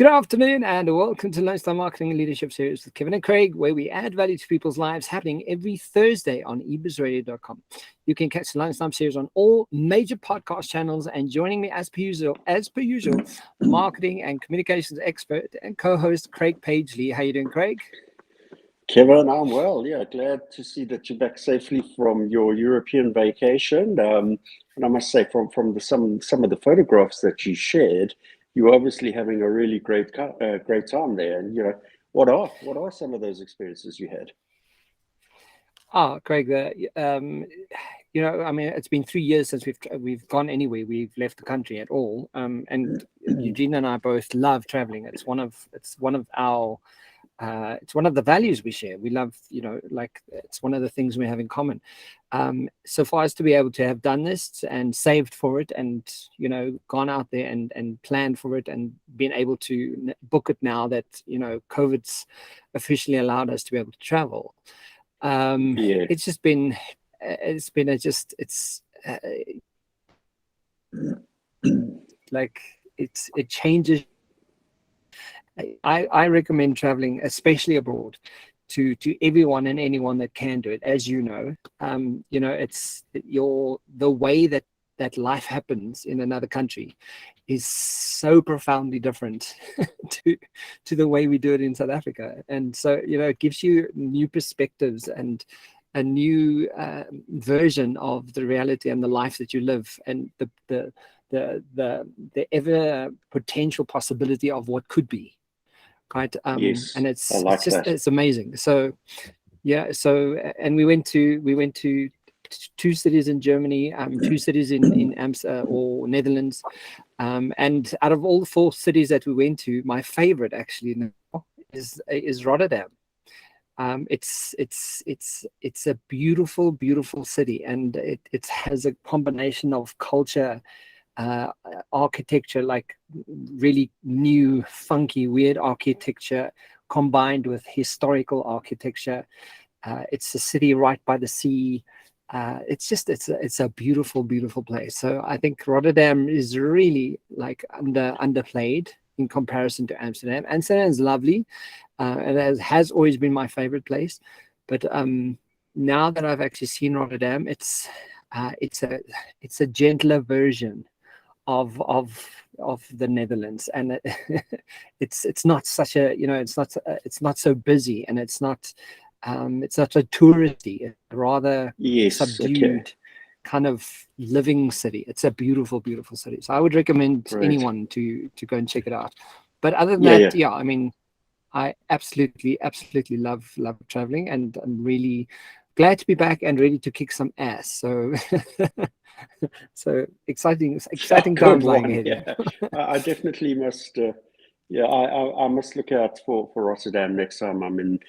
Good afternoon and welcome to Lunchtime Marketing and Leadership Series with Kevin and Craig, where we add value to people's lives, happening every Thursday on ebizradio.com. You can catch the Lunchtime Series on all major podcast channels, and joining me as per usual, marketing and communications expert and co-host Craig Pagely. How you doing, Craig? Kevin, I'm well. Yeah, glad to see that you're back safely from your European vacation. And I must say, from some of the photographs that you shared, you're obviously having a really great time there. And what are some of those experiences you had? Craig, I mean, it's been 3 years since we've gone anywhere. We've left the country at all. And Eugene and I both love traveling. It's one of the values we share. We love, it's one of the things we have in common. So for us to be able to have done this and saved for it and, gone out there and planned for it and been able to book it now that, COVID's officially allowed us to be able to travel. It's just been, it changes. I recommend traveling, especially abroad, to everyone and anyone that can do it. As you know, it's the way that life happens in another country is so profoundly different to the way we do it in South Africa. And so, it gives you new perspectives and a new version of the reality and the life that you live, and the ever potential possibility of what could be. Right. Yes, and it's amazing. So and we went to 2 cities in Germany, 2 cities in Amsterdam or Netherlands, and out of all the 4 cities that we went to, my favorite actually now is Rotterdam. It's a beautiful city, and it has a combination of culture, architecture, like really new, funky, weird architecture combined with historical architecture. It's a city right by the sea. It's a beautiful place. So I think Rotterdam is really underplayed in comparison to Amsterdam. Amsterdam is lovely, and it has always been my favorite place. But now that I've actually seen Rotterdam, it's a gentler version of the Netherlands, and it's not such a it's not so busy, and it's not so touristy, rather subdued kind of living city. It's a beautiful city. So I would recommend anyone to go and check it out. But other than that, I mean, I absolutely love traveling, and I'm really glad to be back and ready to kick some ass. So so exciting times lying ahead. Yeah. I definitely must. I must look out for Rotterdam next time I'm in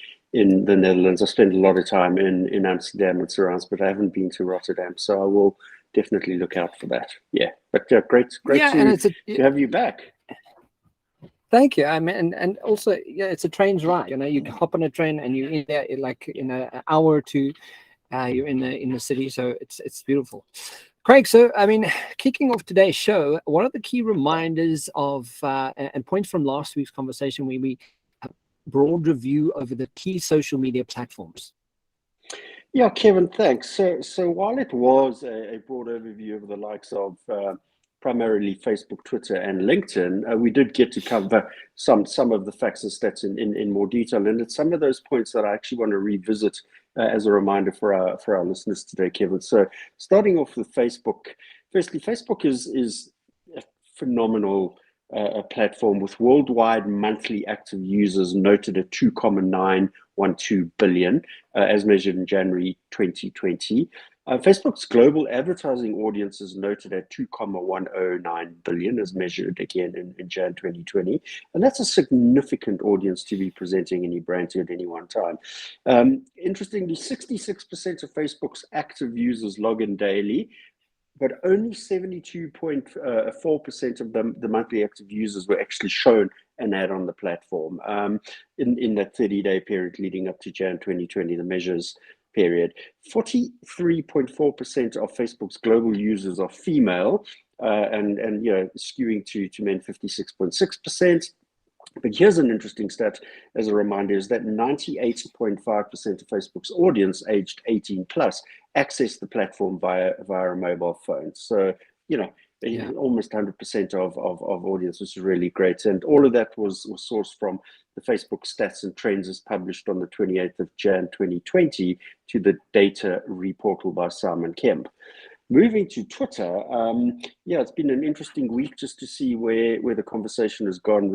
the Netherlands. I spent a lot of time in Amsterdam and surrounds, but I haven't been to Rotterdam, so I will definitely look out for that. Yeah, but great to have you back. Thank you. I mean, and also, it's a train's ride. You can hop on a train and you're in there in an hour or two. You're in the city, so it's beautiful. Craig, so I mean, kicking off today's show, one of the key reminders of and points from last week's conversation, where we broad review over the key social media platforms. Yeah, Kevin, thanks. So while it was a broad overview of the likes of primarily Facebook, Twitter, and LinkedIn, we did get to cover some of the facts and stats in more detail, and it's some of those points that I actually want to revisit as a reminder for our listeners today, Kevin. So starting off with Facebook, firstly, Facebook is a phenomenal platform with worldwide monthly active users noted at 2.912 billion, as measured in January 2020. Facebook's global advertising audience is noted at 2.109 billion, as measured again in Jan 2020. And that's a significant audience to be presenting any brand to at any one time. Interestingly, 66% of Facebook's active users log in daily, but only 72.4% of the monthly active users were actually shown an ad on the platform in that 30-day period leading up to Jan 2020, the measures period. 43.4% of Facebook's global users are female, and skewing to men 56.6%. But here's an interesting stat as a reminder, is that 98.5% of Facebook's audience aged 18 plus access the platform via a mobile phone. So, almost 100% of audience, which is really great. And all of that was sourced from the Facebook Stats and Trends as published on the 28th of Jan 2020 to the data reportal by Simon Kemp. Moving to Twitter, it's been an interesting week just to see where the conversation has gone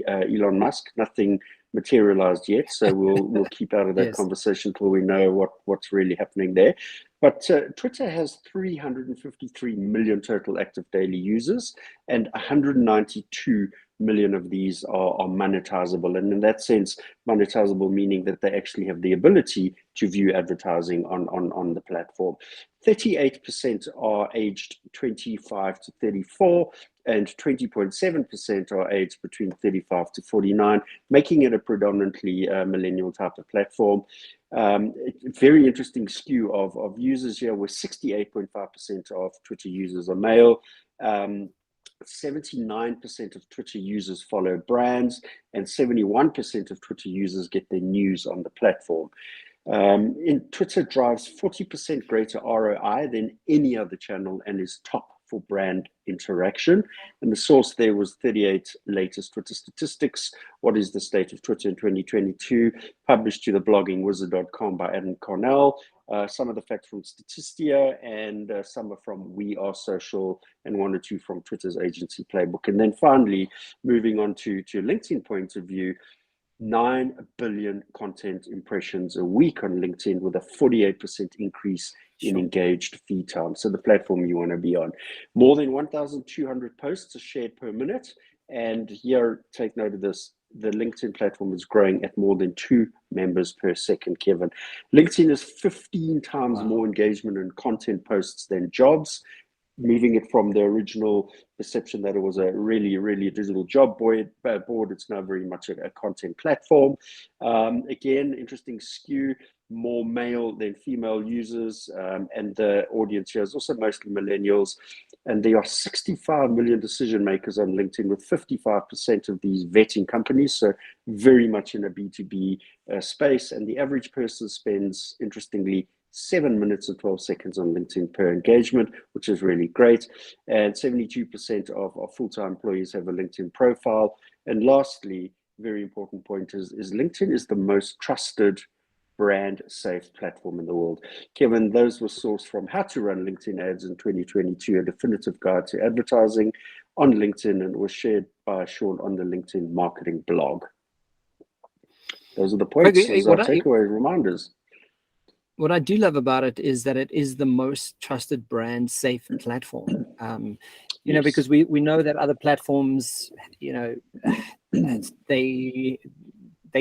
Elon Musk. Nothing materialized yet, so we'll keep out of that conversation till we know what's really happening there. But Twitter has 353 million total active daily users, and 192 million of these are monetizable. And in that sense, monetizable meaning that they actually have the ability to view advertising on the platform. 38% are aged 25 to 34, and 20.7% are aged between 35 to 49, making it a predominantly millennial type of platform. Very interesting skew of users here, where 68.5% of Twitter users are male. 79% of Twitter users follow brands, and 71% of Twitter users get their news on the platform. Twitter drives 40% greater ROI than any other channel and is top for brand interaction. And the source there was 38 latest Twitter statistics. What is the state of Twitter in 2022? Published to the bloggingwizard.com by Adam Cornell. Some of the facts from Statistia, and some are from We Are Social, and one or two from Twitter's agency Playbook. And then finally, moving on to LinkedIn point of view, 9 billion content impressions a week on LinkedIn, with a 48% increase in engaged feed time. So the platform you want to be on. More than 1,200 posts are shared per minute. And here, take note of this, the LinkedIn platform is growing at more than 2 members per second, Kevin. LinkedIn is 15 times more engagement and content posts than jobs, moving it from the original perception that it was a really digital job board. It's now very much a content platform. Again, interesting skew, more male than female users, and the audience here is also mostly millennials. And there are 65 million decision makers on LinkedIn, with 55% of these vetting companies, so very much in a B2B space. And the average person spends, interestingly, 7 minutes and 12 seconds on LinkedIn per engagement, which is really great. And 72% of full-time employees have a LinkedIn profile. And lastly, very important point is LinkedIn is the most trusted brand safe platform in the world. Kevin, those were sourced from How to Run LinkedIn Ads in 2022, a definitive guide to advertising on LinkedIn, and was shared by Sean on the LinkedIn marketing blog. Those are the points as our takeaway reminders. What I do love about it is that it is the most trusted brand safe platform. Because we know that other platforms, they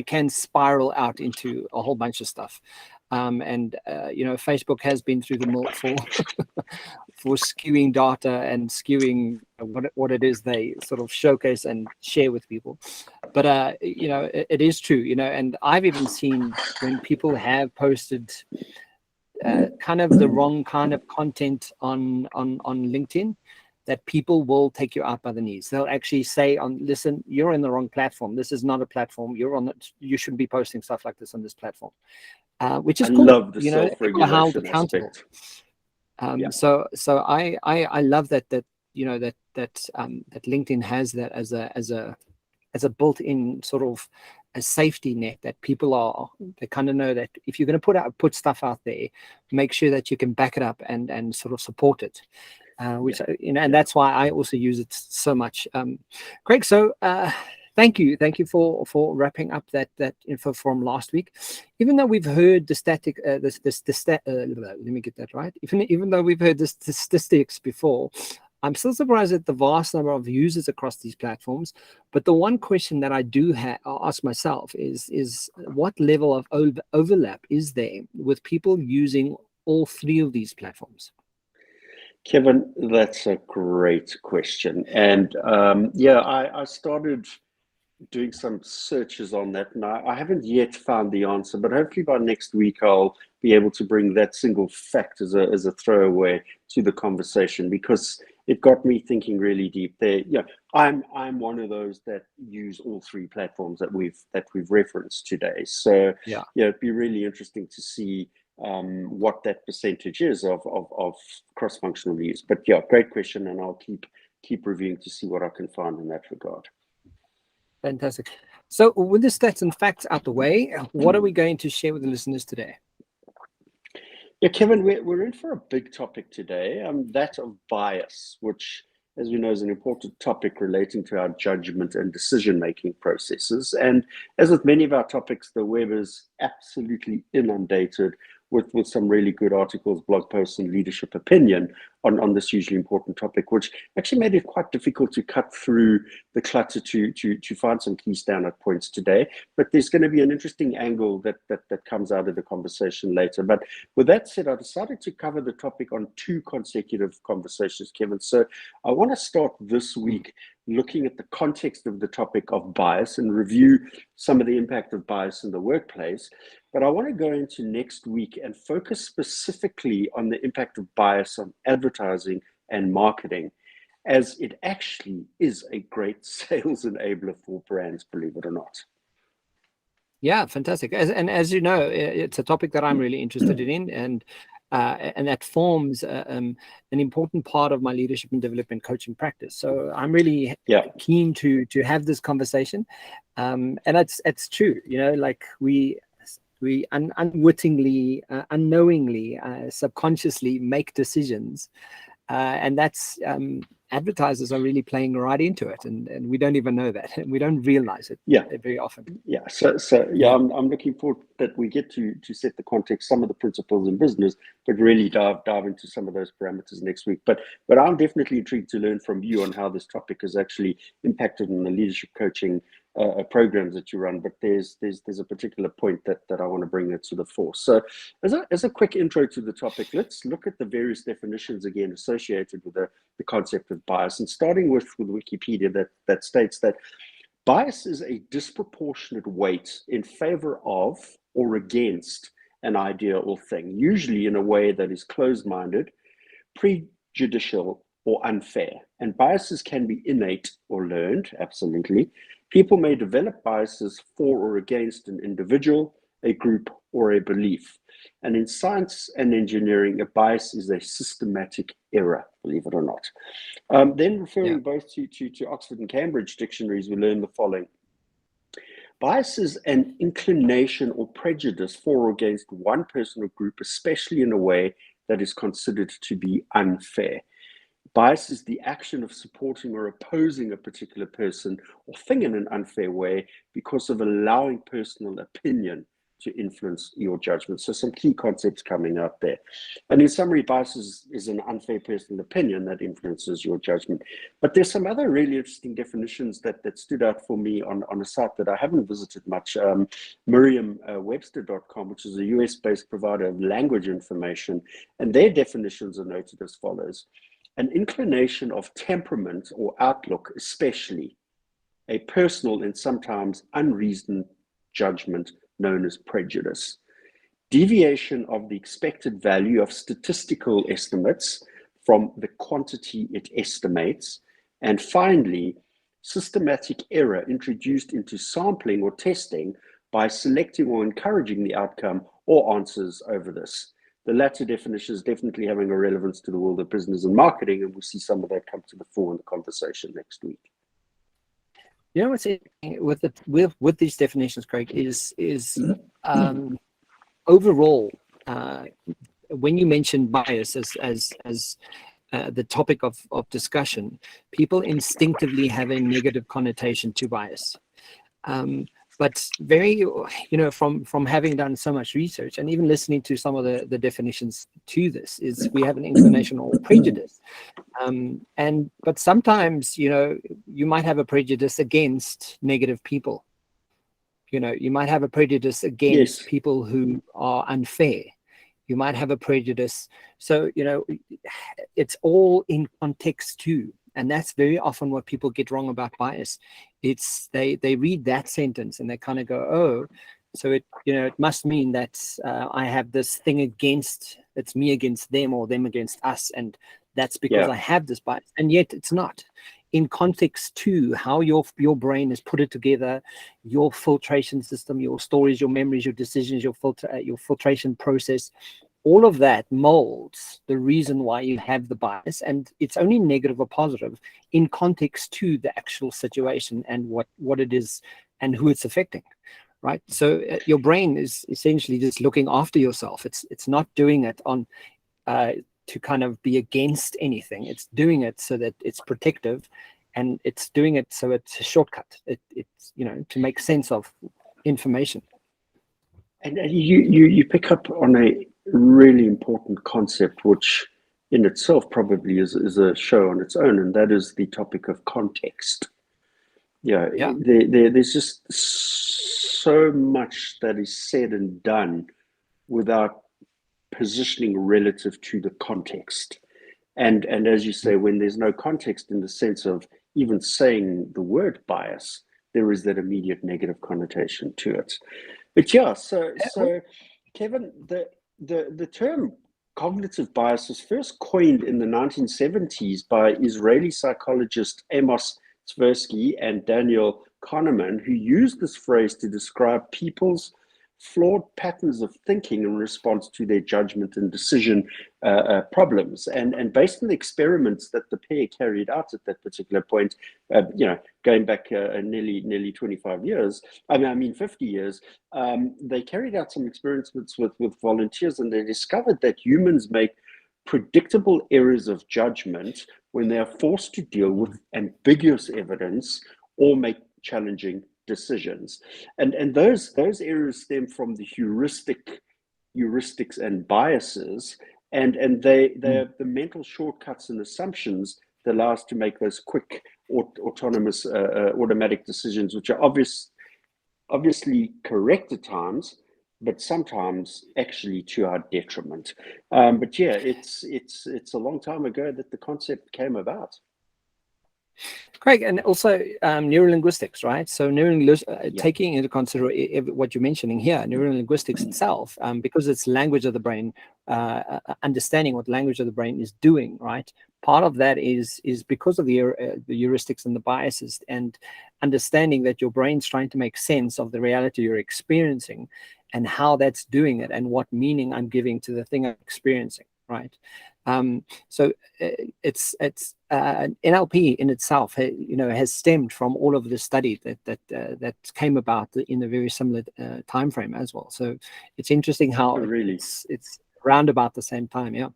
can spiral out into a whole bunch of stuff. Facebook has been through the mill for skewing data and skewing what it is they sort of showcase and share with people. But it is true, and I've even seen when people have posted kind of the wrong kind of content on LinkedIn, that people will take you out by the knees. They'll actually say, listen, you're in the wrong platform. This is not a platform. You shouldn't be posting stuff like this on this platform. Which is cool. Love the self-regulation aspect. So I love that LinkedIn has that as a built-in sort of a safety net, that people they kind of know that if you're going to put stuff out there, make sure that you can back it up and sort of support it. And that's why I also use it so much. Greg, so thank you for wrapping up that info from last week. Even though we've heard the static, let me get that right. Even though we've heard the statistics before, I'm still surprised at the vast number of users across these platforms. But the one question that I do ask myself is what level of overlap is there with people using all 3 of these platforms? Kevin, that's a great question. And I started doing some searches on that, and I haven't yet found the answer, but hopefully by next week I'll be able to bring that single fact as a throwaway to the conversation, because it got me thinking really deep there. Yeah, I'm one of those that use all three platforms that we've referenced today. So Yeah. it'd be really interesting to see what that percentage is of cross-functional use. But yeah, great question, and I'll keep reviewing to see what I can find in that regard. Fantastic. So with the stats and facts out the way, what are we going to share with the listeners today? Yeah, Kevin, we're in for a big topic today, that of bias, which, as we know, is an important topic relating to our judgment and decision-making processes. And as with many of our topics, the web is absolutely inundated with some really good articles, blog posts, and leadership opinion on this hugely important topic, which actually made it quite difficult to cut through the clutter to find some key standout points today. But there's going to be an interesting angle that comes out of the conversation later. But with that said, I decided to cover the topic on 2 consecutive conversations, Kevin. So I want to start this week looking at the context of the topic of bias and review some of the impact of bias in the workplace. But I want to go into next week and focus specifically on the impact of bias on advertising and marketing, as it actually is a great sales enabler for brands, believe it or not. Yeah, fantastic. As you know, it's a topic that I'm really interested in, and that forms an important part of my leadership and development coaching practice. So I'm really keen to have this conversation, and it's true. Like we unwittingly, unknowingly, subconsciously make decisions, and that's advertisers are really playing right into it, and we don't even know that, and we don't realize it very often. I'm looking forward that we get to set the context, some of the principles in business, but really dive into some of those parameters next week. But I'm definitely intrigued to learn from you on how this topic has actually impacted on the leadership coaching programs that you run. But there's a particular point that I want to bring it to the fore. So as a quick intro to the topic, let's look at the various definitions again associated with the concept of bias, and starting with Wikipedia that states that bias is a disproportionate weight in favor of or against an idea or thing, usually in a way that is closed-minded, prejudicial, or unfair. And biases can be innate or learned, absolutely. People may develop biases for or against an individual, a group, or a belief. And in science and engineering, a bias is a systematic error, believe it or not. Then referring both to Oxford and Cambridge dictionaries, we learn the following. Bias is an inclination or prejudice for or against one person or group, especially in a way that is considered to be unfair. Bias is the action of supporting or opposing a particular person or thing in an unfair way because of allowing personal opinion to influence your judgment. So some key concepts coming out there. And in summary, bias is an unfair personal opinion that influences your judgment. But there's some other really interesting definitions that stood out for me on a site that I haven't visited much, Merriam-Webster.com, which is a US-based provider of language information. And their definitions are noted as follows. An inclination of temperament or outlook, especially a personal and sometimes unreasoned judgment known as prejudice. Deviation of the expected value of statistical estimates from the quantity it estimates. And finally, systematic error introduced into sampling or testing by selecting or encouraging the outcome or answers over this. The latter definition is definitely having a relevance to the world of business and marketing, and we'll see some of that come to the fore in the conversation next week. You know what's interesting with these definitions, Craig, is overall, when you mention bias as the topic of discussion, people instinctively have a negative connotation to bias. But very, from having done so much research and even listening to some of the definitions to this, is we have an inclination or prejudice. But sometimes, you might have a prejudice against negative people. You might have a prejudice against people who are unfair. You might have a prejudice. So, it's all in context too. And that's very often what people get wrong about bias. It's they read that sentence and they kind of go, oh, so it must mean that I have this thing against, it's me against them or them against us. And That's because I have this bias, and yet it's not. In context to how your brain has put it together, your filtration system, your stories, your memories, your decisions, your filtration process, all of that molds the reason why you have the bias, and it's only negative or positive in context to the actual situation and what it is and who it's affecting, right? So your brain is essentially just looking after yourself. It's not doing it on to kind of be against anything. It's doing it so that it's protective, and it's doing it so it's a shortcut. It's to make sense of information. And you pick up on a really important concept, which in itself probably is a show on its own, and that is the topic of context. There's just so much that is said and done without positioning relative to the context. And as you say, when there's no context in the sense of even saying the word bias, there is that immediate negative connotation to it. But so Kevin, the term cognitive bias was first coined in the 1970s by Israeli psychologist Amos Tversky and Daniel Kahneman, who used this phrase to describe people's flawed patterns of thinking in response to their judgment and decision problems. And based on the experiments that the pair carried out at that particular point, going back nearly 25 years, I mean 50 years, they carried out some experiments with volunteers, and they discovered that humans make predictable errors of judgment when they are forced to deal with ambiguous evidence or make challenging decisions. And those errors stem from the heuristics and biases, and they're the mental shortcuts and assumptions that allow us to make those quick autonomous automatic decisions, which are obviously correct at times, but sometimes actually to our detriment. But yeah, it's a long time ago that the concept came about. Craig, and also neurolinguistics, right? So taking into consideration what you're mentioning here, neurolinguistics itself, because it's language of the brain, understanding what language of the brain is doing, right? Part of that is because of the heuristics and the biases, and understanding that your brain's trying to make sense of the reality you're experiencing and how that's doing it and what meaning I'm giving to the thing I'm experiencing, right? So it's NLP in itself, has stemmed from all of the study that came about in a very similar time frame as well. So it's interesting how it's around about the same time, yeah.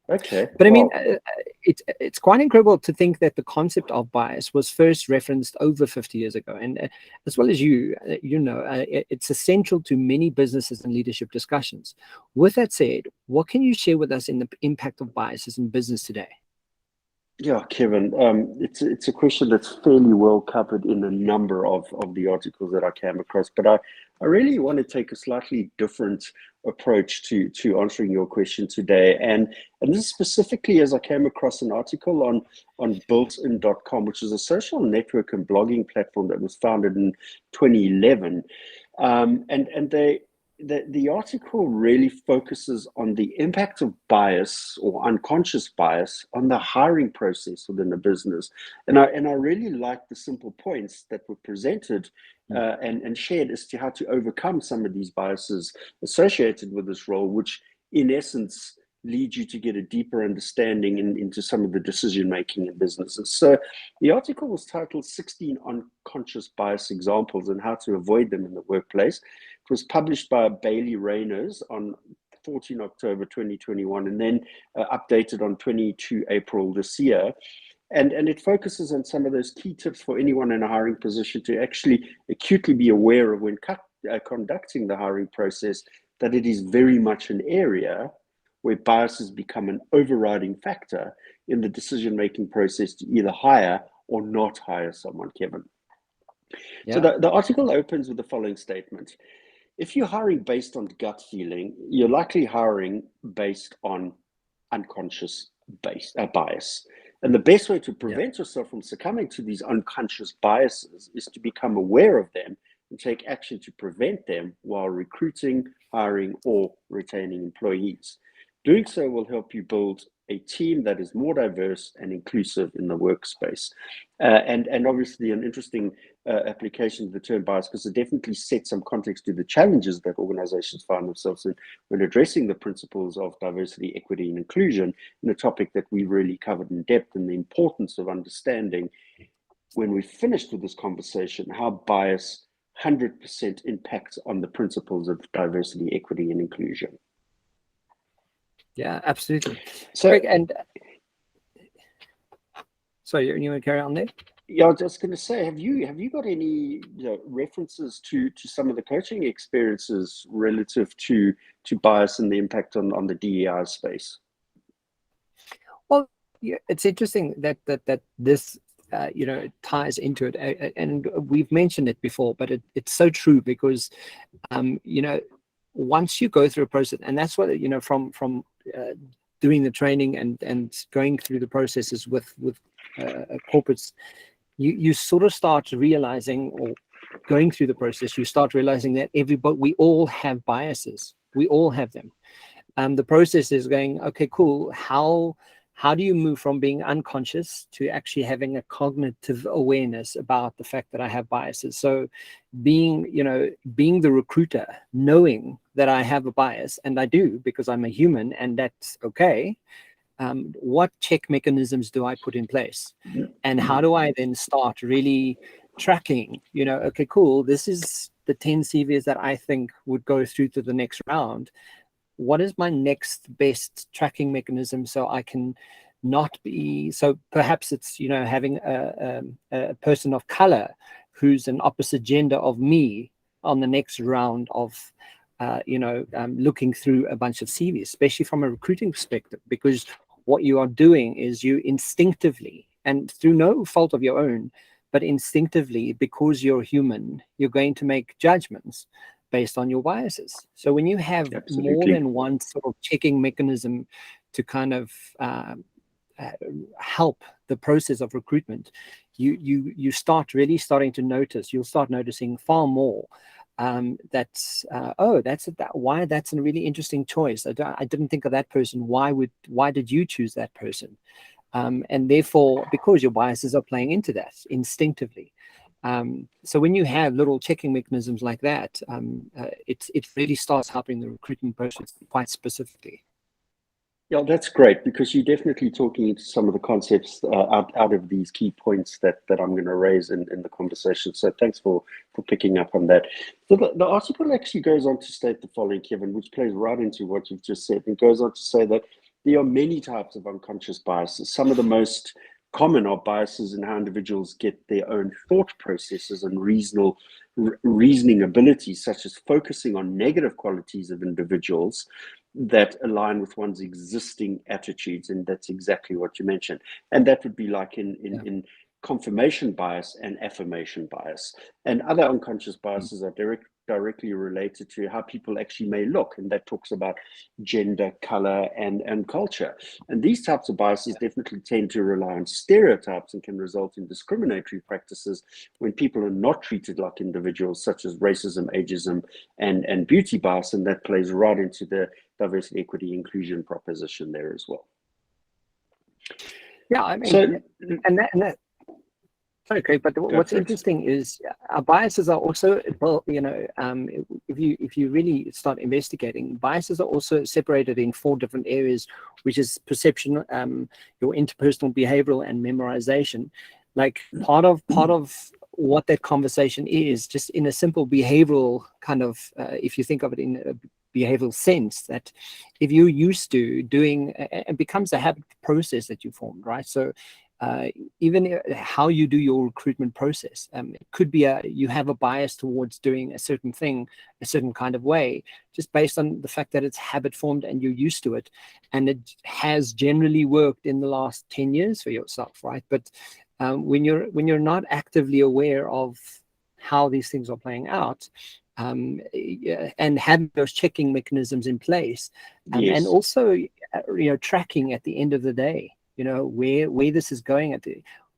Okay. But I mean, it's quite incredible to think that the concept of bias was first referenced over 50 years ago. And as well as it's essential to many businesses and leadership discussions. With that said, what can you share with us in the impact of biases in business today? Yeah, Kevin, it's a question that's fairly well covered in a number of the articles that I came across, but I really want to take a slightly different approach to answering your question today. And this is specifically as I came across an article on builtin.com, which is a social network and blogging platform that was founded in 2011. And the article really focuses on the impact of bias or unconscious bias on the hiring process within a business. And I really like the simple points that were presented and shared as to how to overcome some of these biases associated with this role, which in essence lead you to get a deeper understanding into some of the decision making in businesses. So the article was titled 16 Unconscious Bias Examples and How to Avoid Them in the Workplace. It was published by Bailey Rayners on 14 October 2021 and then updated on 22 April this year. And it focuses on some of those key tips for anyone in a hiring position to actually acutely be aware of when conducting the hiring process, that it is very much an area where bias has become an overriding factor in the decision-making process to either hire or not hire someone, Kevin. Yeah. So the article opens with the following statement. If you're hiring based on gut feeling, you're likely hiring based on unconscious bias. And the best way to prevent yourself from succumbing to these unconscious biases is to become aware of them and take action to prevent them while recruiting, hiring, or retaining employees. Doing so will help you build a team that is more diverse and inclusive in the workspace. And obviously an interesting application of the term bias, because it definitely sets some context to the challenges that organizations find themselves in when addressing the principles of diversity, equity, and inclusion, in a topic that we've really covered in depth, and the importance of understanding, when we finished with this conversation, how bias 100% impacts on the principles of diversity, equity, and inclusion. Yeah, absolutely. So, Greg, and sorry, you want to carry on there? Yeah, I was just going to say, have you got any references to some of the coaching experiences relative to bias and the impact on the DEI space? Well, yeah, it's interesting that this ties into it, and we've mentioned it before, but it's so true, because once you go through a process, and that's what from doing the training and going through the processes with corporates, you sort of start realizing, or going through the process, you start realizing that we all have biases. We all have them. The process is going, okay, cool. How do you move from being unconscious to actually having a cognitive awareness about the fact that I have biases? So being the recruiter, knowing that I have a bias, and I do, because I'm a human, and that's okay. What check mechanisms do I put in place? And how do I then start really tracking, okay, cool, this is the 10 CVs that I think would go through to the next round. What is my next best tracking mechanism, so I can not be, so perhaps it's, having a person of color who's an opposite gender of me on the next round of, looking through a bunch of CVs, especially from a recruiting perspective, because what you are doing is you instinctively, and through no fault of your own, but instinctively, because you're human, you're going to make judgments based on your biases. So when you have more than one sort of checking mechanism to kind of help the process of recruitment, you starting to notice, you'll start noticing far more that's why that's a really interesting choice. I didn't think of that person. Why did you choose that person? And therefore, because your biases are playing into that instinctively. So when you have little checking mechanisms like that, it really starts helping the recruitment process quite specifically. Yeah, that's great, because you're definitely talking into some of the concepts out of these key points that I'm going to raise in the conversation. So thanks for picking up on that. So the article actually goes on to state the following, Kevin, which plays right into what you've just said. It goes on to say that there are many types of unconscious biases. Some of the most common are biases in how individuals get their own thought processes and reasoning abilities, such as focusing on negative qualities of individuals that align with one's existing attitudes. And that's exactly what you mentioned. And that would be like in confirmation bias and affirmation bias. And other unconscious biases are directly related to how people actually may look, and that talks about gender, color, and culture. And these types of biases definitely tend to rely on stereotypes and can result in discriminatory practices when people are not treated like individuals, such as racism, ageism, and beauty bias. And that plays right into the diversity, equity, inclusion proposition there as well. Yeah, I mean, and that sorry, Craig, but what's interesting is our biases are also, well, if you really start investigating, biases are also separated in 4 different areas, which is perception, your interpersonal, behavioral, and memorization. Like part of what that conversation is, just in a simple behavioral kind of, if you think of it in a behavioral sense, that if you're used to doing, it becomes a habit process that you formed, right? So even how you do your recruitment process, it could be you have a bias towards doing a certain thing a certain kind of way, just based on the fact that it's habit formed and you're used to it, and it has generally worked in the last 10 years for yourself, right? But when you're not actively aware of how these things are playing out, and having those checking mechanisms in place, and also tracking at the end of the day, where this is going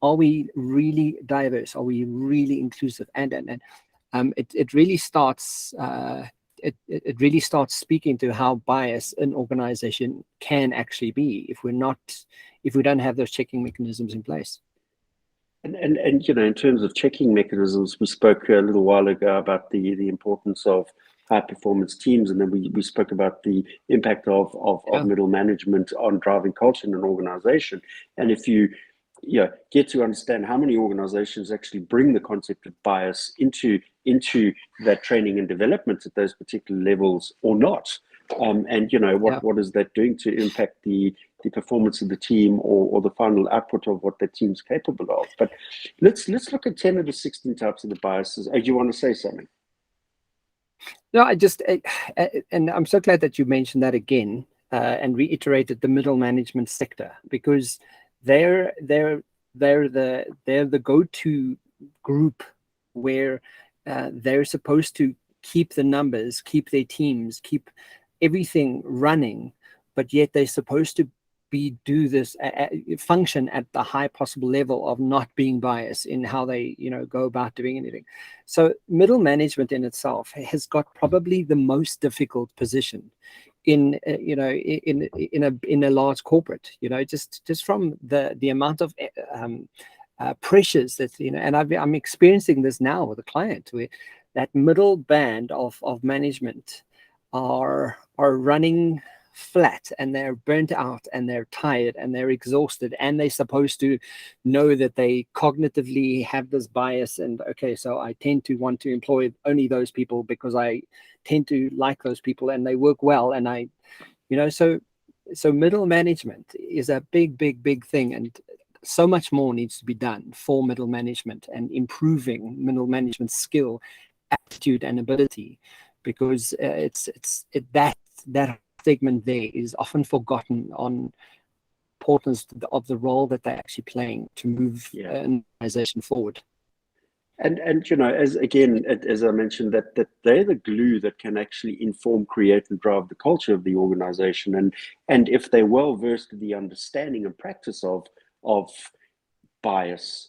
are we really diverse? Are we really inclusive? And it really starts it really starts speaking to how bias an organization can actually be if we don't have those checking mechanisms in place. And you know, in terms of checking mechanisms, we spoke a little while ago about the importance of high performance teams, and then we spoke about the impact of middle management on driving culture in an organization. And if you get to understand how many organizations actually bring the concept of bias into that training and development at those particular levels or not, and you know, what is that doing to impact the performance of the team or the final output of what the team's capable of. But let's look at 10 of the 16 types of the biases. Do you want to say something? No, and I'm so glad that you mentioned that again and reiterated the middle management sector, because they're the go-to group where they're supposed to keep the numbers, keep their teams, keep everything running, but yet they're supposed to do this function at the high possible level of not being biased in how they go about doing anything. So middle management in itself has got probably the most difficult position in a large corporate, just from the amount of pressures that and I'm experiencing this now with a client, where that middle band of management are running flat, and they're burnt out, and they're tired, and they're exhausted, and they're supposed to know that they cognitively have this bias, and okay, so I tend to want to employ only those people because I tend to like those people and they work well, and so middle management is a big thing, and so much more needs to be done for middle management and improving middle management skill, aptitude, and ability, because that segment there is often forgotten on importance of the role that they're actually playing to move an organization forward. And as I mentioned, that they're the glue that can actually inform, create, and drive the culture of the organization. And if they're well versed in the understanding and practice of bias,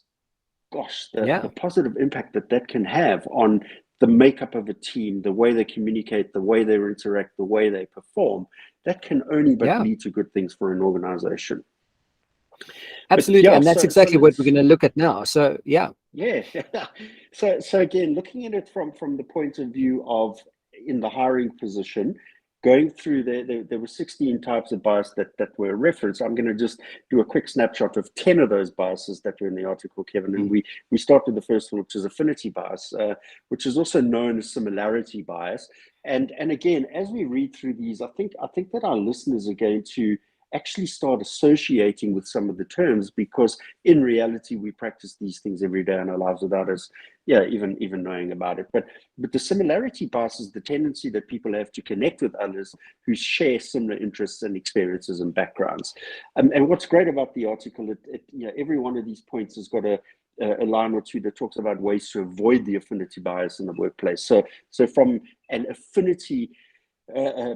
gosh, the positive impact that can have on the makeup of a team, the way they communicate, the way they interact, the way they perform, that can only but lead to good things for an organization. Absolutely, and that's exactly what we're going to look at now. So so again, looking at it from the point of view of in the hiring position, going through there were 16 types of bias that were referenced. I'm going to just do a quick snapshot of 10 of those biases that were in the article, Kevin. And we start with the first one, which is affinity bias, which is also known as similarity bias. And again, as we read through these, I think that our listeners are going to actually start associating with some of the terms, because in reality we practice these things every day in our lives without us even knowing about it. But the similarity bias is the tendency that people have to connect with others who share similar interests and experiences and backgrounds. And what's great about the article, every one of these points has got a line or two that talks about ways to avoid the affinity bias in the workplace. So from an affinity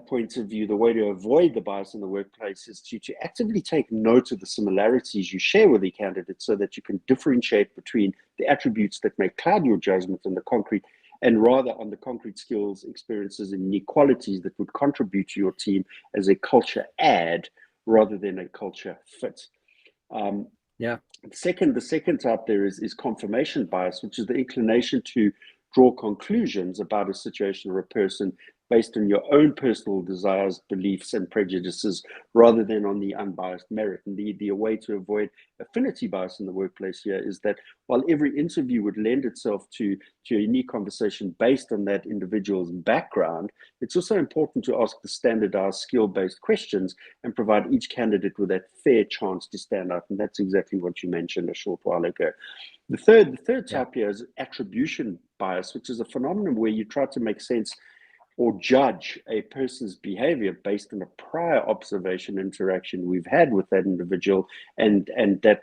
point of view, the way to avoid the bias in the workplace is to actively take note of the similarities you share with the candidate, so that you can differentiate between the attributes that may cloud your judgment on the concrete, and rather on the concrete skills, experiences, and unique qualities that would contribute to your team as a culture add rather than a culture fit. The second type there is confirmation bias, which is the inclination to draw conclusions about a situation or a person based on your own personal desires, beliefs, and prejudices, rather than on the unbiased merit. And the way to avoid affinity bias in the workplace here is that while every interview would lend itself to a unique conversation based on that individual's background, it's also important to ask the standardized skill-based questions and provide each candidate with that fair chance to stand out. And that's exactly what you mentioned a short while ago. The third type here is attribution bias, which is a phenomenon where you try to make sense or judge a person's behavior based on a prior observation interaction we've had with that individual, and that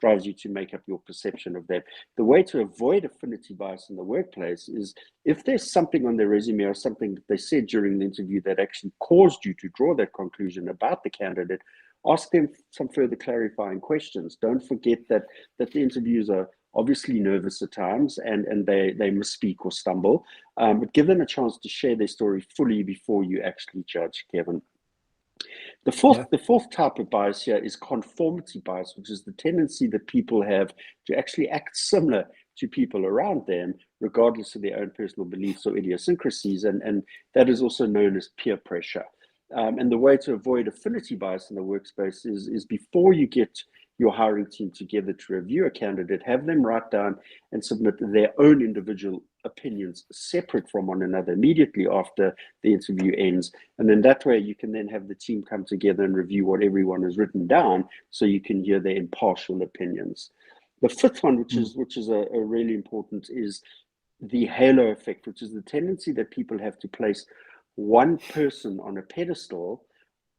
drives you to make up your perception of that. The way to avoid affinity bias in the workplace is, if there's something on their resume or something that they said during the interview that actually caused you to draw that conclusion about the candidate, ask them some further clarifying questions. Don't forget that the interviews are obviously nervous at times, and they misspeak or stumble, but give them a chance to share their story fully before you actually judge, Kevin. The fourth type of bias here is conformity bias, which is the tendency that people have to actually act similar to people around them, regardless of their own personal beliefs or idiosyncrasies, and that is also known as peer pressure. And the way to avoid affinity bias in the workspace is before you get your hiring team together to review a candidate, have them write down and submit their own individual opinions separate from one another immediately after the interview ends. And then that way you can then have the team come together and review what everyone has written down so you can hear their impartial opinions. The fifth one, which is a really important, is the halo effect, which is the tendency that people have to place one person on a pedestal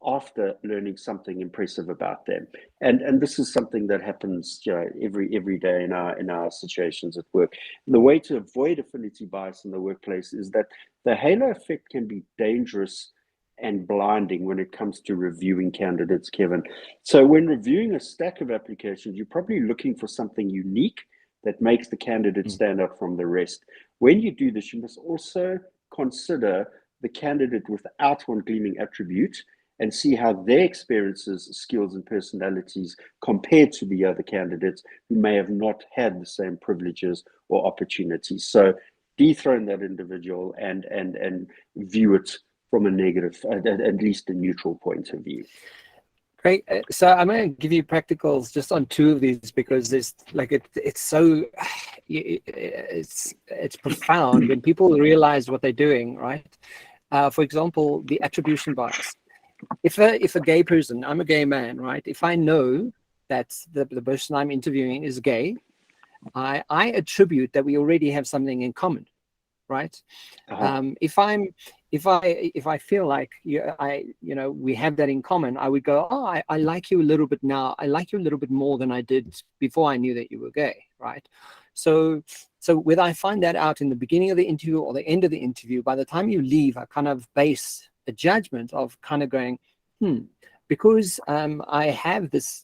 after learning something impressive about them, and this is something that happens every day in our situations at work. And the way to avoid affinity bias in the workplace is that the halo effect can be dangerous and blinding when it comes to reviewing candidates, Kevin. So when reviewing a stack of applications, you're probably looking for something unique that makes the candidate stand out from the rest. When you do this, you must also consider the candidate without one gleaming attribute and see how their experiences, skills, and personalities compared to the other candidates who may have not had the same privileges or opportunities. So dethrone that individual and view it from a negative, at least a neutral point of view. Great. So I'm going to give you practicals just on two of these because there's it's so it's profound when people realize what they're doing, right? For example, the attribution bias. If a gay person, I'm a gay man, right? If I know that the person I'm interviewing is gay, I attribute that we already have something in common, right? If I feel like we have that in common, I would go, oh, I like you a little bit now. I like you a little bit more than I did before I knew that you were gay, right? So whether I find that out in the beginning of the interview or the end of the interview, by the time you leave, I kind of base a judgment of kind of going, because I have this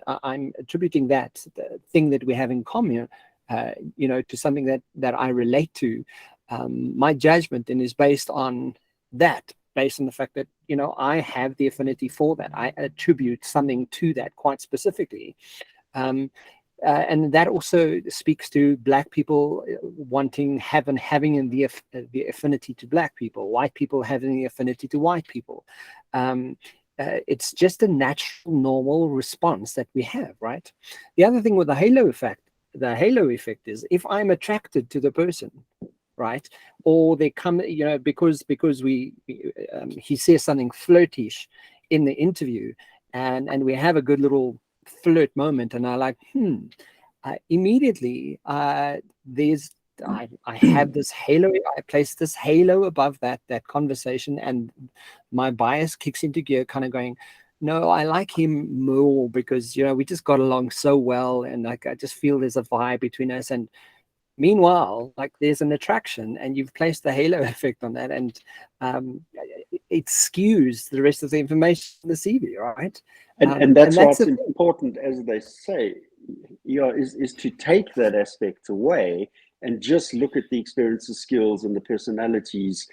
I'm attributing that thing that we have in common, to something that I relate to. My judgment then is based on that, based on the fact that I have the affinity for that. I attribute something to that quite specifically. And that also speaks to Black people having the affinity to Black people, white people having the affinity to white people. It's just a natural, normal response that we have, right? The other thing with the halo effect is if I'm attracted to the person, right, or they come, because he says something flirtish in the interview, and we have a good little flirt moment, and I like, immediately I have this halo. I place this halo above that conversation, and my bias kicks into gear, kind of going, no, I like him more because we just got along so well, and I just feel there's a vibe between us. And meanwhile, there's an attraction, and you've placed the halo effect on that, and it skews the rest of the information in the CV, right? And that's why it's important, as they say, is to take that aspect away and just look at the experiences, skills, and the personalities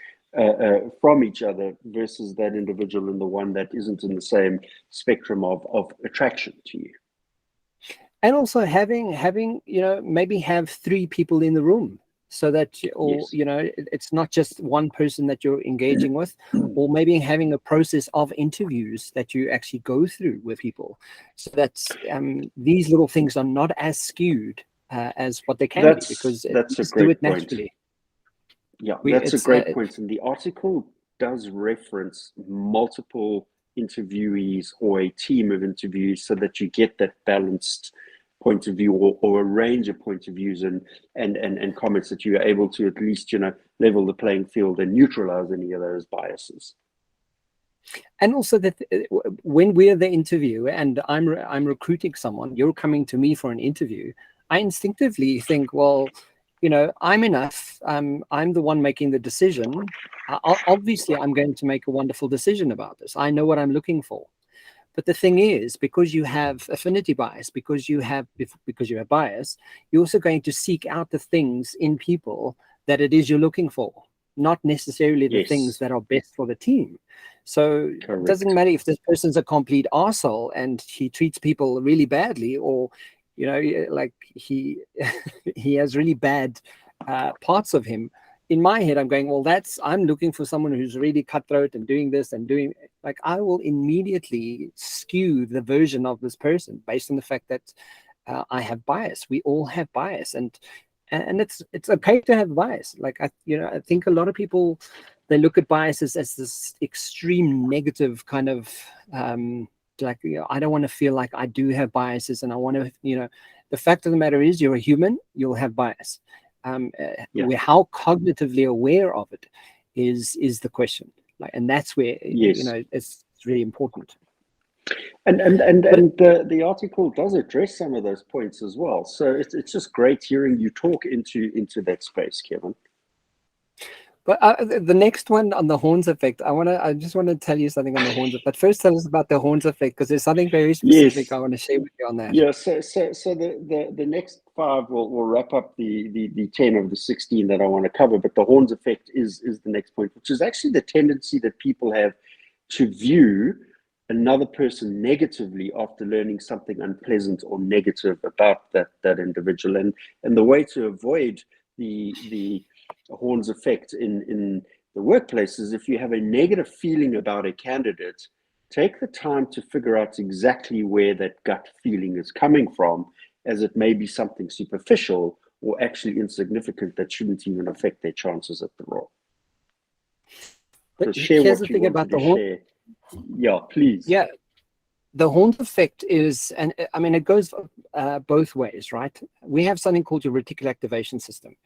from each other versus that individual and the one that isn't in the same spectrum of attraction to you. And also having maybe have 3 people in the room, so that it's not just one person that you're engaging with, or maybe having a process of interviews that you actually go through with people, so that these little things are not as skewed as what they can be, because that's a great point. Yeah, that's a great point. And the article does reference multiple interviewees or a team of interviews so that you get that balanced point of view, or a range of point of views and comments, that you are able to at least level the playing field and neutralize any of those biases. And also that when we're the interviewer and I'm recruiting someone, you're coming to me for an interview, I instinctively think, well, I'm enough. I'm the one making the decision. Obviously, I'm going to make a wonderful decision about this. I know what I'm looking for. But the thing is, because you have affinity bias, because you have bias, you're also going to seek out the things in people that it is you're looking for, not necessarily the things that are best for the team. So it doesn't matter if this person's a complete arsehole and he treats people really badly, or, you know, like he has really bad parts of him. In my head, I'm going, well, I'm looking for someone who's really cutthroat and doing this and doing, like, I will immediately skew the version of this person based on the fact that I have bias. We all have bias, and it's okay to have bias. Like, I think a lot of people, they look at biases as this extreme negative kind of, like, you know, I don't want to feel like I do have biases, and I want to, you know, the fact of the matter is, you're a human, you'll have bias. How cognitively aware of it is the question, like, and that's where you know, it's really important. And the article does address some of those points as well. So it's just great hearing you talk into that space, Kevin. But the next one on the horns effect, I just want to tell you something on the horns. But first, tell us about the horns effect, because there's something very specific I want to share with you on that. Yeah. So the next 5 will wrap up the 10 of the 16 that I want to cover. But the horns effect is the next point, which is actually the tendency that people have to view another person negatively after learning something unpleasant or negative about that individual. And the way to avoid the horns effect in the workplace is, if you have a negative feeling about a candidate, take the time to figure out exactly where that gut feeling is coming from, as it may be something superficial or actually insignificant that shouldn't even affect their chances at the role. But here's the thing about the horn. Yeah, please. Yeah, the horns effect is, and I mean, it goes both ways, right? We have something called your reticular activation system.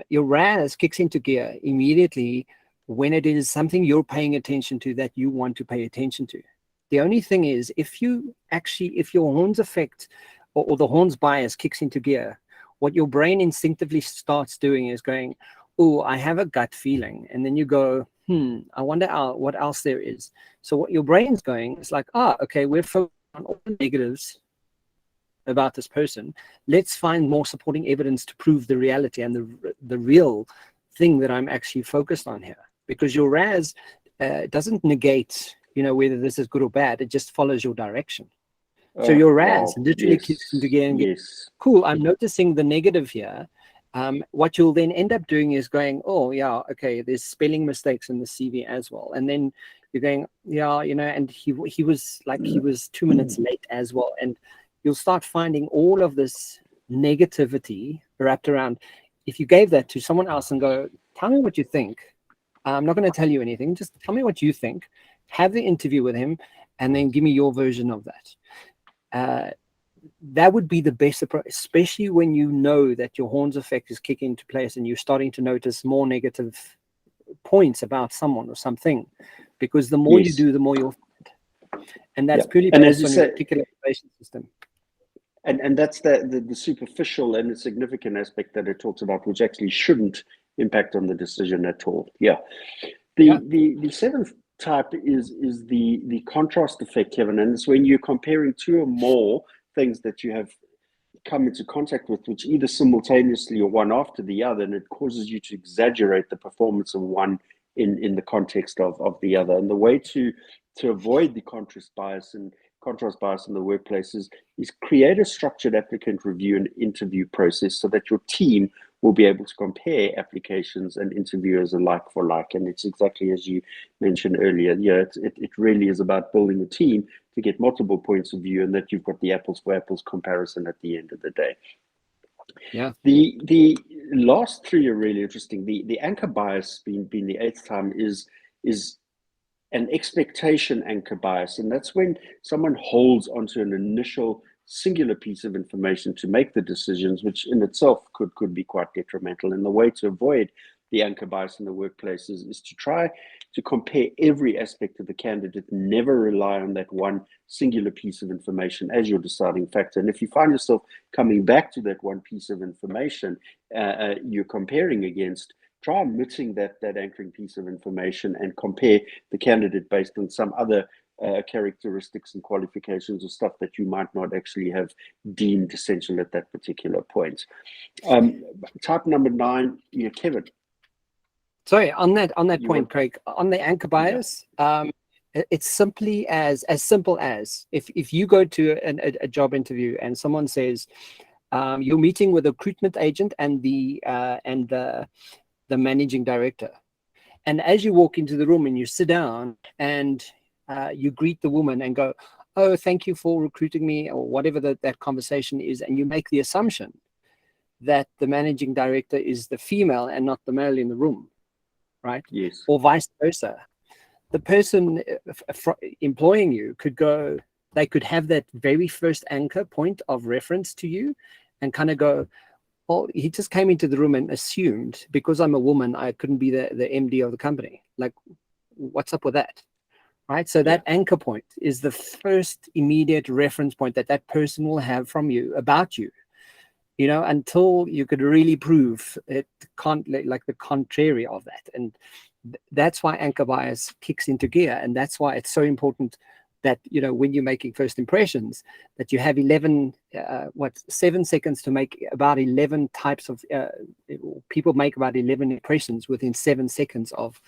Your RAS kicks into gear immediately when it is something you're paying attention to that you want to pay attention to. The only thing is, if your horns effect or the horns bias kicks into gear, what your brain instinctively starts doing is going, oh, I have a gut feeling. And then you go, I wonder what else there is. So what your brain's going is like, okay, we're focused on all the negatives about this person. Let's find more supporting evidence to prove the reality and the real thing that I'm actually focused on here. Because your RAS doesn't negate, you know, whether this is good or bad. It just follows your direction. So your RAS literally kicks into gear and gets, cool, I'm noticing the negative here. What you'll then end up doing is going, oh yeah, okay, there's spelling mistakes in the CV as well. And then you're going, yeah, you know, and he was 2 minutes late as well. And you'll start finding all of this negativity wrapped around. If you gave that to someone else and go, tell me what you think. I'm not going to tell you anything. Just tell me what you think. Have the interview with him, and then give me your version of that. That would be the best approach, especially when you know that your horns effect is kicking into place and you're starting to notice more negative points about someone or something. Because the more you do, the more you'll find. And that's purely based on your reticular activation system. And that's the superficial and the significant aspect that it talks about, which actually shouldn't impact on the decision at all. Yeah. The seventh type is the contrast effect, Kevin, and it's when you're comparing 2 or more things that you have come into contact with, which either simultaneously or one after the other, and it causes you to exaggerate the performance of one in the context of the other. And the way to avoid the contrast bias in the workplace is create a structured applicant review and interview process so that your team will be able to compare applications and interviewers alike for like. And it's exactly as you mentioned earlier. Yeah, it really is about building a team to get multiple points of view, and that you've got the apples for apples comparison at the end of the day. Yeah. The last 3 are really interesting. The anchor bias being the 8th time is an expectation anchor bias, and that's when someone holds onto an initial singular piece of information to make the decisions, which in itself could be quite detrimental. And the way to avoid the anchor bias in the workplace is to try to compare every aspect of the candidate, never rely on that one singular piece of information as your deciding factor. And if you find yourself coming back to that one piece of information you're comparing against, try omitting that anchoring piece of information and compare the candidate based on some other characteristics and qualifications or stuff that you might not actually have deemed essential at that particular point. Type number 9, yeah, Kevin. Sorry, on that point, want... Craig, on the anchor bias, it's simply as simple as if you go to a job interview and someone says you're meeting with a recruitment agent and the managing director, and as you walk into the room and you sit down and you greet the woman and go, "Oh, thank you for recruiting me," or whatever that conversation is, and you make the assumption that the managing director is the female and not the male in the room, right? Yes. Or vice versa. The person employing you could have that very first anchor point of reference to you and kind of go, "Well, he just came into the room and assumed because I'm a woman, I couldn't be the MD of the company. Like, what's up with that?" Right? So that anchor point is the first immediate reference point that person will have from you about you, until you could really prove it can't, like the contrary of that. And that's why anchor bias kicks into gear. And that's why it's so important that, when you're making first impressions, that you have 7 seconds to make about 11 types of, people make about 11 impressions within 7 seconds of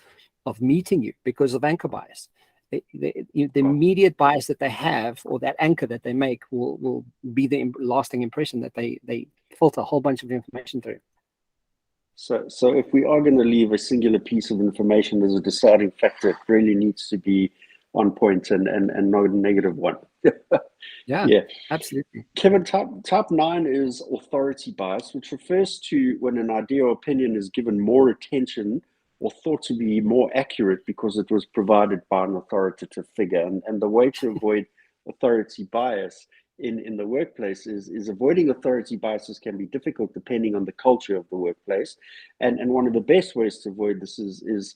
meeting you because of anchor bias. The immediate bias that they have, or that anchor that they make, will be the lasting impression that they filter a whole bunch of information through. So if we are going to leave a singular piece of information as a deciding factor, it really needs to be on point and not a negative one. Yeah, absolutely. Kevin, type 9 is authority bias, which refers to when an idea or opinion is given more attention or thought to be more accurate because it was provided by an authoritative figure. And the way to avoid authority bias in the workplace is avoiding authority biases can be difficult depending on the culture of the workplace. And one of the best ways to avoid this is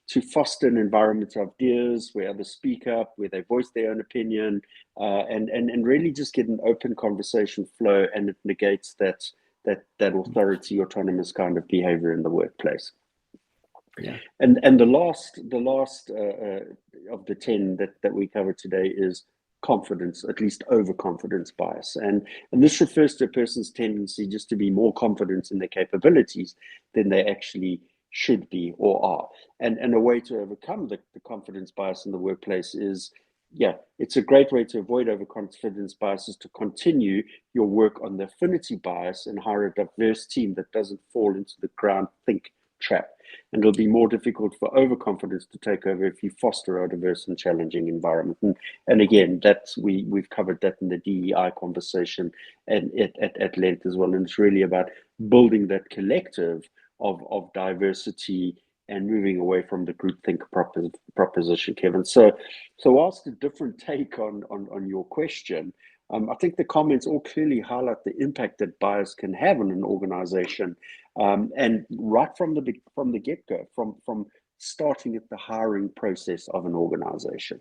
to foster an environment of ideas where others speak up, where they voice their own opinion, and really just get an open conversation flow, and it negates that authority, autonomous kind of behavior in the workplace. Yeah. And the last of the 10 that we cover today is confidence, at least overconfidence bias. And this refers to a person's tendency just to be more confident in their capabilities than they actually should be or are. And a way to overcome the confidence bias in the workplace is, it's a great way to avoid overconfidence biases to continue your work on the affinity bias and hire a diverse team that doesn't fall into the groundthink trap. And it'll be more difficult for overconfidence to take over if you foster a diverse and challenging environment. And again, we've covered that in the DEI conversation and at length as well. And it's really about building that collective of diversity and moving away from the groupthink proposition, Kevin. So whilst a different take on your question, I think the comments all clearly highlight the impact that bias can have on an organization, and right from the get-go, from starting at the hiring process of an organization.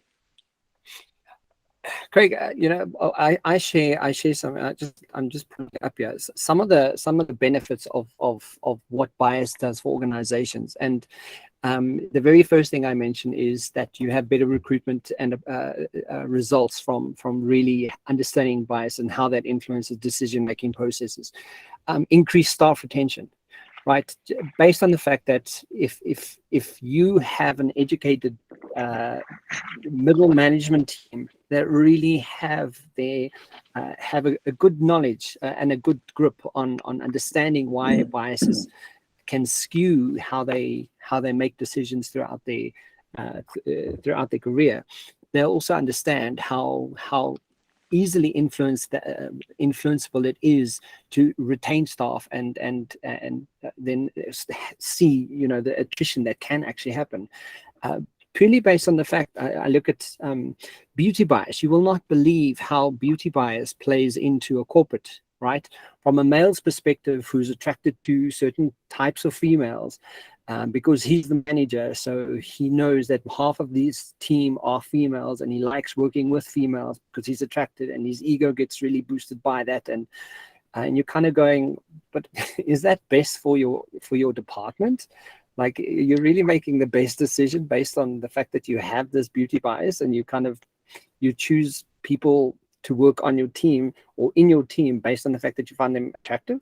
Craig, I share some. I'm just putting it up here. Some of the benefits of what bias does for organizations, and the very first thing I mentioned is that you have better recruitment and results from really understanding bias and how that influences decision-making processes. Increased staff retention, right? Based on the fact that if you have an educated middle management team that really have a good knowledge and a good grip on understanding why biases can skew how they make decisions throughout their career, they'll also understand how easily influenceable it is to retain staff and then see the attrition that can actually happen. Purely based on the fact, I look at beauty bias. You will not believe how beauty bias plays into a corporate, right? From a male's perspective, who's attracted to certain types of females, because he's the manager, so he knows that half of this team are females, and he likes working with females because he's attracted, and his ego gets really boosted by that. And you're kind of going, but is that best for your department? Like, you're really making the best decision based on the fact that you have this beauty bias, and you kind of you choose people to work on your team or in your team based on the fact that you find them attractive.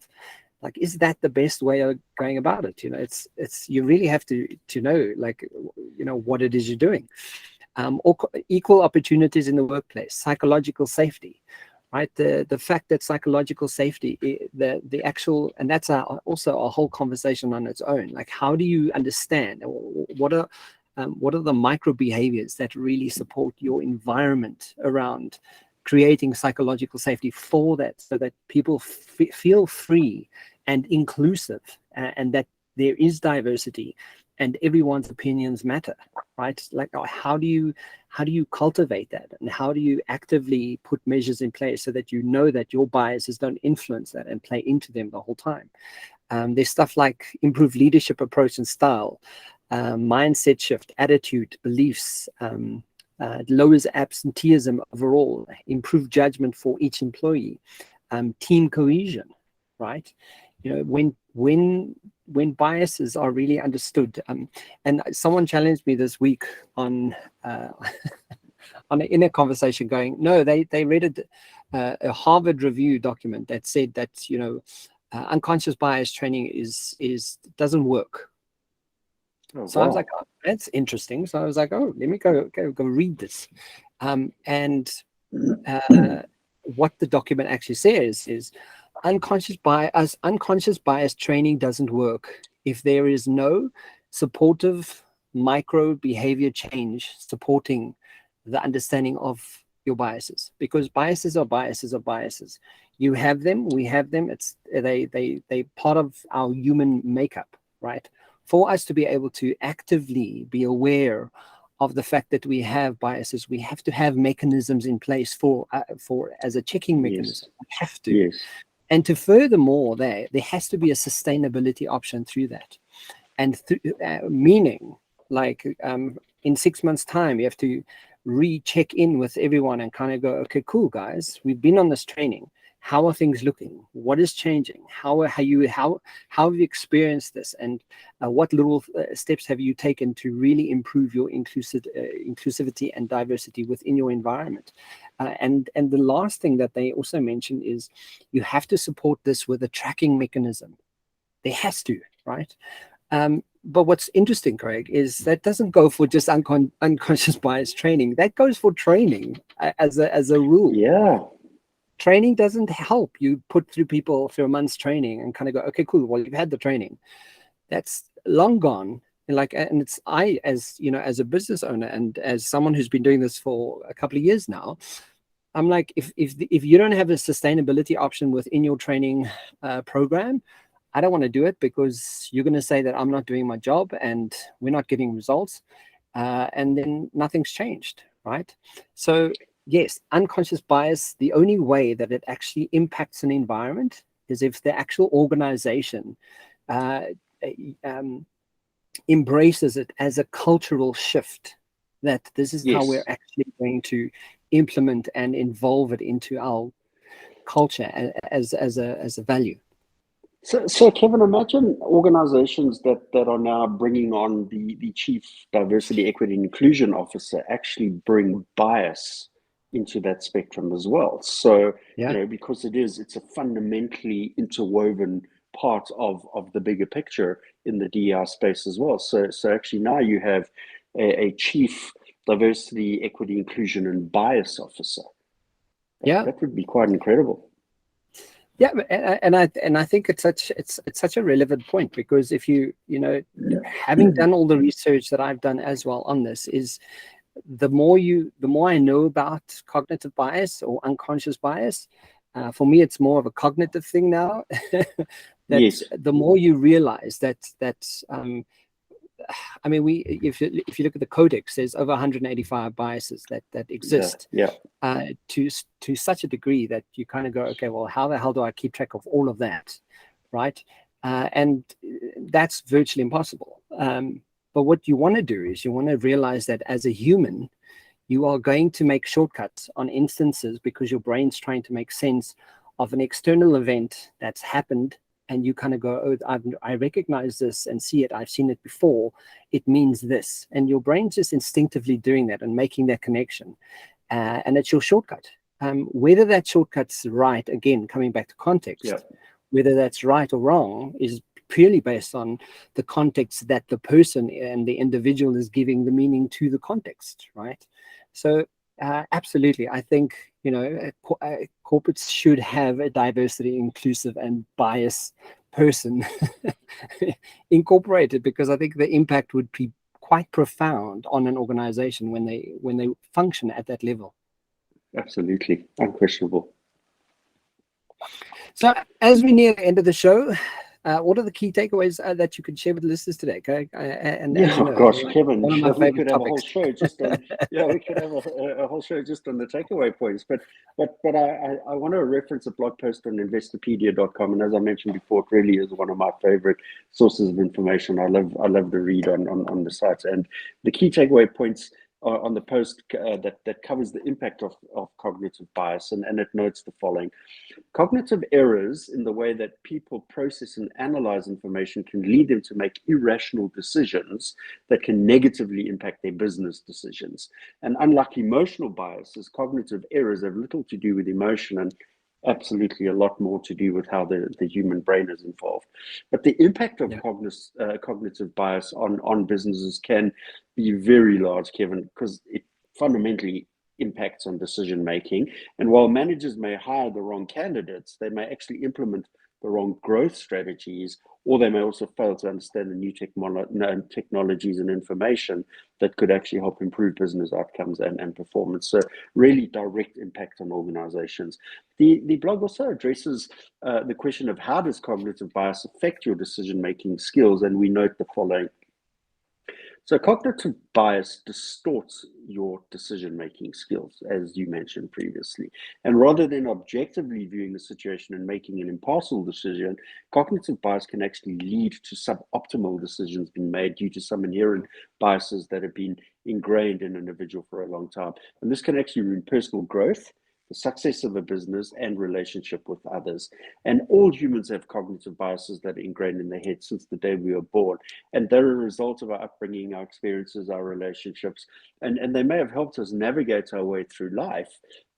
Like, is that the best way of going about it? You know, it's you really have to know, like, you know, what it is you're doing. Or equal opportunities in the workplace, psychological safety, right? The fact that psychological safety, the actual, and that's also a whole conversation on its own. Like, how do you understand, what are the micro behaviors that really support your environment around creating psychological safety for that, so that people feel free and inclusive, and that there is diversity and everyone's opinions matter, right? Like, how do you cultivate that, and how do you actively put measures in place so that you know that your biases don't influence that and play into them the whole time? There's stuff like improved leadership approach and style, mindset shift, attitude, beliefs, lowers absenteeism overall, improved judgment for each employee, team cohesion, right? You know, when biases are really understood, and someone challenged me this week on in a conversation, going, no, they read a Harvard Review document that said that, you know, unconscious bias training doesn't work. Oh, So wow. I was like, oh, that's interesting. So I was like, oh, let me go read this. And what the document actually says is unconscious bias training doesn't work if there is no supportive micro behavior change supporting the understanding of your biases, because biases are biases. You have them, we have them. It's they part of our human makeup, right? For us to be able to actively be aware of the fact that we have biases, we have to have mechanisms in place for as a checking mechanism. Yes. We have to. Yes. And to furthermore, there has to be a sustainability option through that. And meaning, like, in 6 months' time, you have to recheck in with everyone and kind of go, okay, cool, guys, we've been on this training. How are things looking? What is changing? How have you experienced this? And what little steps have you taken to really improve your inclusivity and diversity within your environment? And the last thing that they also mentioned is you have to support this with a tracking mechanism. There has to, right? But what's interesting, Craig, is that doesn't go for just unconscious bias training. That goes for training as a rule. Yeah. Training doesn't help you put through people through a month's training and kind of go, okay, cool, well, you've had the training. That's long gone. And it's, as you know, as a business owner and as someone who's been doing this for a couple of years now, I'm like, if you don't have a sustainability option within your training program, I don't want to do it, because you're going to say that I'm not doing my job and we're not getting results, and then nothing's changed, right? So yes, unconscious bias, the only way that it actually impacts an environment is if the actual organization embraces it as a cultural shift, that this is how we're actually going to implement and involve it into our culture as a value. So Kevin, imagine organizations that are now bringing on the Chief Diversity, Equity, and Inclusion Officer actually bring bias into that spectrum as well. So, Yeah. you know, because it's a fundamentally interwoven part of the bigger picture in the DEI space as well. So actually now you have a Chief Diversity, Equity, Inclusion, and Bias Officer. That would be quite incredible. Yeah, and I think it's such a relevant point, because if you know, having done all the research that I've done as well on this, is the more I know about cognitive bias or unconscious bias, for me it's more of a cognitive thing now. Yes. The more you realize that I mean, if you look at the codex, there's over 185 biases that exist. Yeah. To such a degree that you kind of go, okay, well, how the hell do I keep track of all of that, right? And that's virtually impossible. But what you want to do is you want to realize that as a human, you are going to make shortcuts on instances because your brain's trying to make sense of an external event that's happened. And you kind of go, oh, I recognize this and see it. I've seen it before. It means this. And your brain's just instinctively doing that and making that connection. and it's your shortcut. Whether that shortcut's right, again, coming back to context, Yeah. whether that's right or wrong is purely based on the context that the person and the individual is giving the meaning to the context, right? So absolutely, I think, you know, corporates should have a diversity, inclusive, and bias person incorporated, because I think the impact would be quite profound on an organization when they function at that level. Absolutely, unquestionable. So as we near the end of the show, what are the key takeaways that you could share with the listeners today? Okay, and Yeah, as you know, gosh, Kevin, one of my we favorite could have a whole topics. show just on we could have a whole show just on the takeaway points. But I want to reference a blog post on investopedia.com, and as I mentioned before, it really is one of my favorite sources of information. I love to read on the site, and the key takeaway points on the post that covers the impact of cognitive bias, and it notes the following. Cognitive errors in the way that people process and analyze information can lead them to make irrational decisions that can negatively impact their business decisions. And unlike emotional biases, cognitive errors have little to do with emotion and absolutely a lot more to do with how the human brain is involved. But the impact of cognitive bias on businesses can be very large, Kevin, because it fundamentally impacts on decision making. And while managers may hire the wrong candidates, they may actually implement the wrong growth strategies, or they may also fail to understand the new technologies and information that could actually help improve business outcomes and performance. So really direct impact on organizations. The blog also addresses the question of how does cognitive bias affect your decision-making skills, and we note the following. So cognitive bias distorts your decision-making skills, as you mentioned previously. And rather than objectively viewing the situation and making an impartial decision, cognitive bias can actually lead to suboptimal decisions being made due to some inherent biases that have been ingrained in an individual for a long time. And this can actually ruin personal growth, the success of a business, and relationship with others. And all humans have cognitive biases that are ingrained in their heads since the day we were born. And they're a result of our upbringing, our experiences, our relationships. And they may have helped us navigate our way through life,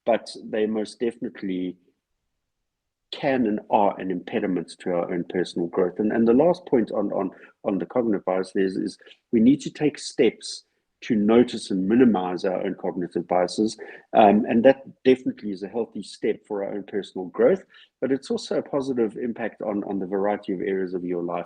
but they most definitely can and are an impediment to our own personal growth. And the last point on the cognitive bias is we need to take steps to notice and minimize our own cognitive biases. And that definitely is a healthy step for our own personal growth, but it's also a positive impact on the variety of areas of your life.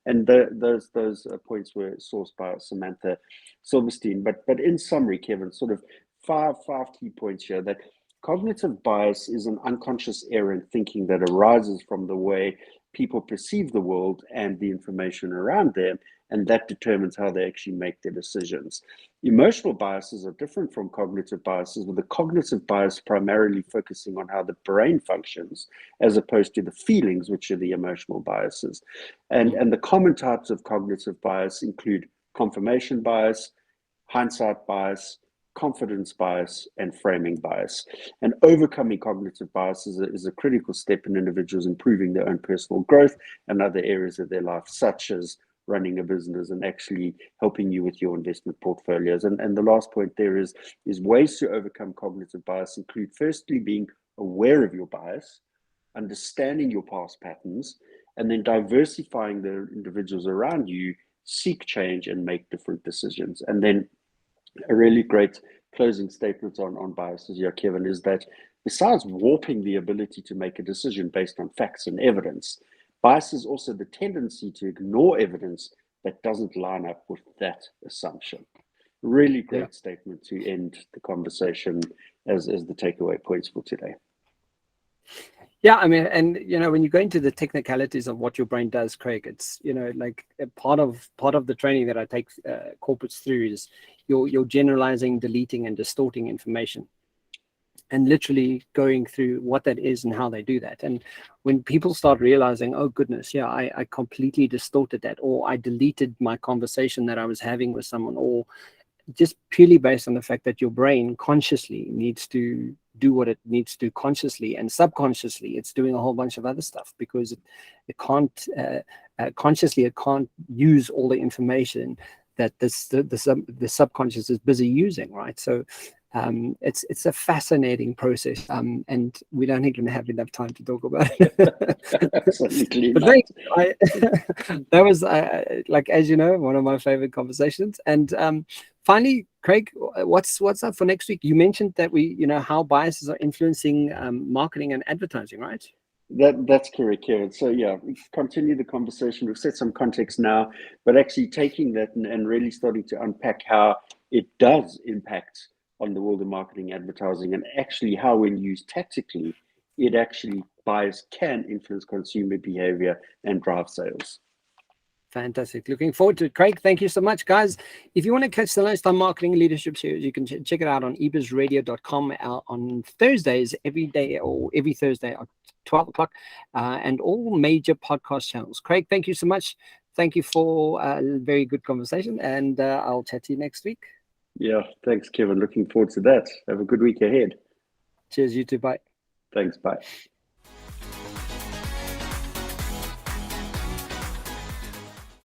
And those points were sourced by Samantha Silverstein. But in summary, Kevin, sort of five key points here: that cognitive bias is an unconscious error in thinking that arises from the way people perceive the world and the information around them, and that determines how they actually make their decisions. Emotional biases are different from cognitive biases, with the cognitive bias primarily focusing on how the brain functions, as opposed to the feelings, which are the emotional biases. And the common types of cognitive bias include confirmation bias, hindsight bias, confidence bias, and framing bias. And overcoming cognitive bias is a critical step in individuals improving their own personal growth and other areas of their life, such as running a business and actually helping you with your investment portfolios. And the last point there is ways to overcome cognitive bias include firstly being aware of your bias, understanding your past patterns, and then diversifying the individuals around you, seek change and make different decisions. And then a really great closing statement on biases here, Kevin, is that besides warping the ability to make a decision based on facts and evidence, bias is also the tendency to ignore evidence that doesn't line up with that assumption. Really great statement to end the conversation as the takeaway points for today. Yeah, I mean, and you know, when you go into the technicalities of what your brain does, Craig, it's, you know, like a part of the training that I take corporates through is you're generalizing, deleting, and distorting information, and literally going through what that is and how they do that. And when people start realizing, oh goodness, yeah, I completely distorted that, or I deleted my conversation that I was having with someone, or just purely based on the fact that your brain consciously needs to do what it needs to consciously, and subconsciously it's doing a whole bunch of other stuff, because it can't consciously, it can't use all the information that the subconscious is busy using, right? So It's a fascinating process, and we don't even have enough time to talk about it. Absolutely But not. that was like, as you know, one of my favorite conversations. And finally, Craig, what's up for next week? You mentioned that how biases are influencing marketing and advertising, right? That's correct, Karen. So yeah, we continue the conversation. We've set some context now, but actually taking that and really starting to unpack how it does impact on the world of marketing advertising, and actually how, when used tactically, it actually bias can influence consumer behavior and drive sales. Fantastic. Looking forward to it. Craig, thank you so much, guys. If you want to catch the Lunchtime Marketing Leadership Series, you can check it out on ebizradio.com on Thursdays, every day, or every Thursday at 12 o'clock, and all major podcast channels. Craig, thank you so much. Thank you for a very good conversation, and I'll chat to you next week. Yeah, thanks, Kevin. Looking forward to that. Have a good week ahead. Cheers, you too. Bye. Thanks. Bye.